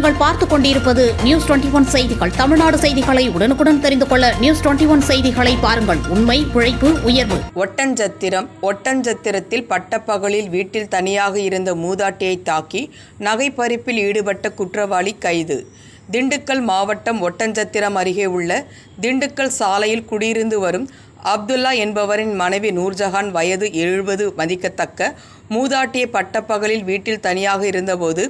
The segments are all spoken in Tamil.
நீங்கள் பார்த்துக் கொண்டிருப்பது நியூஸ் 21 செய்திகள். தமிழ்நாடு செய்திகளை உடனுக்குடன் தெரிந்து கொள்ள நியூஸ் 21 செய்திகளை பாருங்கள். உண்மை, உழைப்பு, உயர்வு. ஒட்டன்சத்திரத்தில் பட்டப்பகலில் வீட்டில் தனியாக இருந்த மூதாட்டியை தாக்கி நகை பறிப்பில் ஈடுபட்ட குற்றவாளி கைது. திண்டுக்கல் மாவட்டம் ஒட்டன்சத்திரம் அருகே உள்ள திண்டுக்கல் சாலையில் குடியிருந்து வரும் அப்துல்லா என்பவரின் மனைவி நூர்ஜஹான் வயது 70 மதிக்கத்தக்க மூதாட்டியை பட்டப்பகலில் வீட்டில் தனியாக இருந்தபோது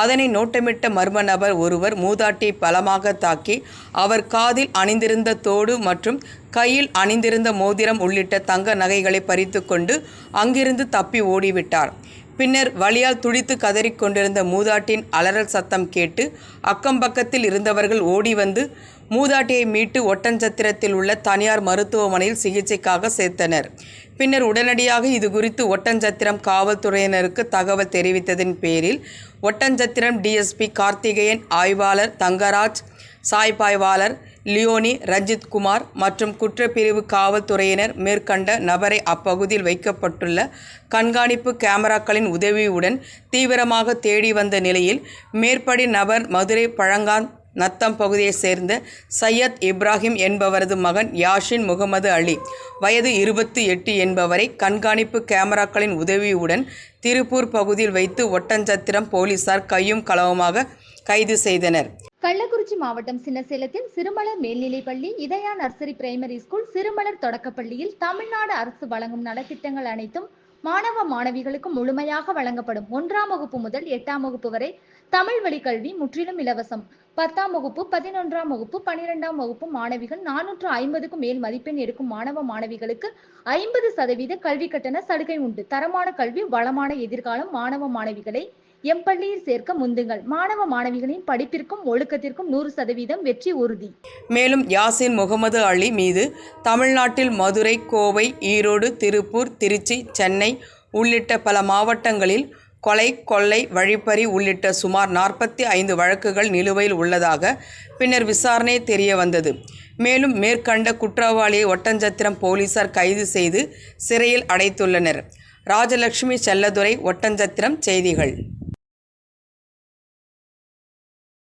அதனை நோட்டமிட்ட மர்ம நபர் ஒருவர் மூதாட்டியை பலமாக தாக்கி அவர் காதில் அணிந்திருந்த தோடு மற்றும் கையில் அணிந்திருந்த மோதிரம் உள்ளிட்ட தங்க நகைகளை பறித்து கொண்டு அங்கிருந்து தப்பி ஓடிவிட்டார். பின்னர் வலியால் துடித்து கதறிக்கொண்டிருந்த மூதாட்டியின் அலறல் சத்தம் கேட்டு அக்கம்பக்கத்தில் இருந்தவர்கள் ஓடி வந்து மூதாட்டியை மீட்டு ஒட்டன்சத்திரத்தில் உள்ள தனியார் மருத்துவமனையில் சிகிச்சைக்காக சேர்த்தனர். பின்னர் உடனடியாக இது குறித்து ஒட்டன்சத்திரம் காவல்துறையினருக்கு தகவல் தெரிவித்ததின் பேரில் ஒட்டன்சத்திரம் டிஎஸ்பி கார்த்திகேயன், ஆய்வாளர் தங்கராஜ், சாய்பாய்வாளர் லியோனி, ரஞ்சித்குமார் மற்றும் குற்றப்பிரிவு காவல்துறையினர் மேற்கண்ட நபரை அப்பகுதியில் வைக்கப்பட்டுள்ள கண்காணிப்பு கேமராக்களின் உதவியுடன் தீவிரமாக தேடி வந்த நிலையில் மேற்படி நபர் மதுரை பழங்கான் நத்தம் பகுதியைச் சேர்ந்த சையத் இப்ராஹிம் என்பவரது மகன் யாஷின் முகமது அலி வயது 28 என்பவரை கண்காணிப்பு கேமராக்களின் உதவியுடன் திருப்பூர் பகுதியில் வைத்து ஒட்டன்சத்திரம் போலீசார் கையும் களவுமாக கைது செய்தனர். கள்ளக்குறிச்சி மாவட்டம் சின்னசேலத்தில் சிறுமலர் மேல்நிலைப்பள்ளி, இதயா நர்சரி பிரைமரி ஸ்கூல், சிறுமலர் தொடக்கப்பள்ளியில் தமிழ்நாடு அரசு வழங்கும் நலத்திட்டங்கள் அனைத்தும் மாணவ மாணவிகளுக்கு முழுமையாக வழங்கப்படும். 1ஆம் வகுப்பு முதல் 8ஆம் வகுப்பு வரை தமிழ் வழி கல்வி முற்றிலும் இலவசம். 10ஆம் வகுப்பு, 11ஆம் வகுப்பு, 12ஆம் வகுப்பு மாணவிகள் 450க்கும் மேல் மதிப்பெண் எடுக்கும் மாணவ மாணவிகளுக்கு 50% கல்வி கட்டண சலுகை உண்டு. தரமான கல்வி, வளமான எதிர்காலம். மாணவ மாணவிகளை எம்பள்ளியில் சேர்க்க முந்துங்கள். மாணவ மாணவிகளின் படிப்பிற்கும் ஒழுக்கத்திற்கும் 100% வெற்றி உறுதி. மேலும் யாசின் முகமது அலி மீது தமிழ்நாட்டில் மதுரை, கோவை, ஈரோடு, திருப்பூர், திருச்சி, சென்னை உள்ளிட்ட பல மாவட்டங்களில் கொலை, கொள்ளை, வழிப்பறி உள்ளிட்ட சுமார் 45 வழக்குகள் நிலுவையில் உள்ளதாக பின்னர் விசாரணை தெரிய வந்தது. மேலும் மேற்கண்ட குற்றவாளியை ஒட்டன்சத்திரம் போலீசார் கைது செய்து சிறையில் அடைத்துள்ளனர். ராஜலட்சுமி செல்லதுரை, ஒட்டன்சத்திரம் செய்திகள்.